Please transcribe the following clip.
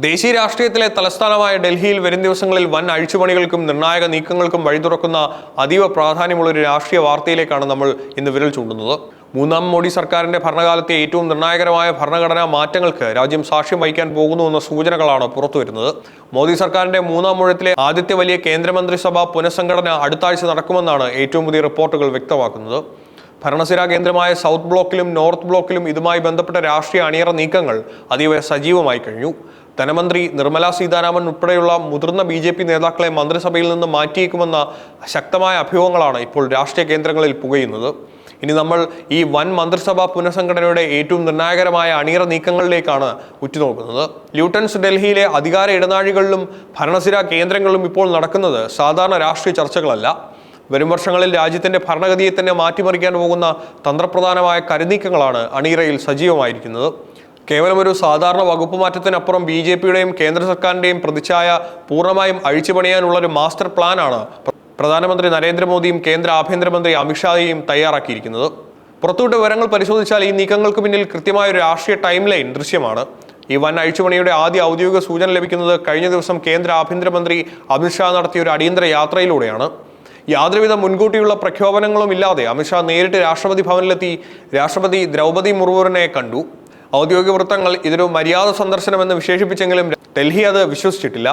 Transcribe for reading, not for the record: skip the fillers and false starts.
ദേശീയ രാഷ്ട്രീയത്തിലെ തലസ്ഥാനമായ ഡൽഹിയിൽ വരും ദിവസങ്ങളിൽ വൻ അഴിച്ചുപണികൾക്കും നിർണായക നീക്കങ്ങൾക്കും വഴിതുറക്കുന്ന അതീവ പ്രാധാന്യമുള്ള ഒരു രാഷ്ട്രീയ വാർത്തയിലേക്കാണ് നമ്മൾ ഇന്ന് വിരൽ ചൂണ്ടുന്നത്. മൂന്നാം മോഡി സർക്കാരിന്റെ ഭരണകാലത്തെ ഏറ്റവും നിർണായകരമായ ഭരണഘടനാ മാറ്റങ്ങൾക്ക് രാജ്യം സാക്ഷ്യം വഹിക്കാൻ പോകുന്നുവെന്ന സൂചനകളാണ് പുറത്തുവരുന്നത്. മോദി സർക്കാരിന്റെ മൂന്നാം ഊഴത്തിലെ ആദ്യത്തെ വലിയ കേന്ദ്രമന്ത്രിസഭാ പുനഃസംഘടന അടുത്ത ആഴ്ച നടക്കുമെന്നാണ് ഏറ്റവും പുതിയ റിപ്പോർട്ടുകൾ വ്യക്തമാക്കുന്നത്. ഭരണസിരാ കേന്ദ്രമായ സൗത്ത് ബ്ലോക്കിലും നോർത്ത് ബ്ലോക്കിലും ഇതുമായി ബന്ധപ്പെട്ട രാഷ്ട്രീയ അണിയറ നീക്കങ്ങൾ അതീവ സജീവമായി കഴിഞ്ഞു. ധനമന്ത്രി നിർമ്മല സീതാരാമൻ ഉൾപ്പെടെയുള്ള മുതിർന്ന BJP നേതാക്കളെ മന്ത്രിസഭയിൽ നിന്ന് മാറ്റിയേക്കുമെന്ന ശക്തമായ അഭ്യൂഹങ്ങളാണ് ഇപ്പോൾ രാഷ്ട്രീയ കേന്ദ്രങ്ങളിൽ പുകയുന്നത്. ഇനി നമ്മൾ ഈ വൻ മന്ത്രിസഭാ പുനഃസംഘടനയുടെ ഏറ്റവും നിർണായകരമായ അണിയറ നീക്കങ്ങളിലേക്കാണ് ഉറ്റുനോക്കുന്നത്. ല്യൂട്ടൻസ് ഡൽഹിയിലെ അധികാര ഇടനാഴികളിലും ഭരണസിരാ കേന്ദ്രങ്ങളിലും ഇപ്പോൾ നടക്കുന്നത് സാധാരണ രാഷ്ട്രീയ ചർച്ചകളല്ല. വരും വർഷങ്ങളിൽ രാജ്യത്തിന്റെ ഭരണഗതിയെ തന്നെ മാറ്റിമറിക്കാൻ പോകുന്ന തന്ത്രപ്രധാനമായ കരുനീക്കങ്ങളാണ് അണിയറയിൽ സജീവമായിരിക്കുന്നത്. കേവലം ഒരു സാധാരണ വകുപ്പ് മാറ്റത്തിനപ്പുറം BJPയുടെയും കേന്ദ്ര സർക്കാരിന്റെയും പ്രതിച്ഛായ പൂർണ്ണമായും അഴിച്ചുപണിയാനുള്ള ഒരു മാസ്റ്റർ പ്ലാനാണ് പ്രധാനമന്ത്രി നരേന്ദ്രമോദിയും കേന്ദ്ര ആഭ്യന്തരമന്ത്രി അമിത്ഷായും തയ്യാറാക്കിയിരിക്കുന്നത്. പുറത്തുവിട്ട വിവരങ്ങൾ പരിശോധിച്ചാൽ ഈ നീക്കങ്ങൾക്ക് പിന്നിൽ കൃത്യമായ ഒരു രാഷ്ട്രീയ ടൈം ലൈൻ ദൃശ്യമാണ്. ഈ വൻ അഴിച്ചുപണിയുടെ ആദ്യ ഔദ്യോഗിക സൂചന ലഭിക്കുന്നത് കഴിഞ്ഞ ദിവസം കേന്ദ്ര ആഭ്യന്തരമന്ത്രി അമിത്ഷാ നടത്തിയ ഒരു അടിയന്തര യാത്രയിലൂടെയാണ്. യാതൊരുവിധ മുൻകൂട്ടിയുള്ള പ്രഖ്യാപനങ്ങളും ഇല്ലാതെ അമിത്ഷാ നേരിട്ട് രാഷ്ട്രപതി ഭവനിലെത്തി രാഷ്ട്രപതി ദ്രൗപദി മുർമുവിനെ കണ്ടു. ഔദ്യോഗിക വൃത്തങ്ങൾ ഇതൊരു മര്യാദ സന്ദർശനമെന്ന് വിശേഷിപ്പിച്ചെങ്കിലും ഡൽഹി അത് വിശ്വസിച്ചിട്ടില്ല.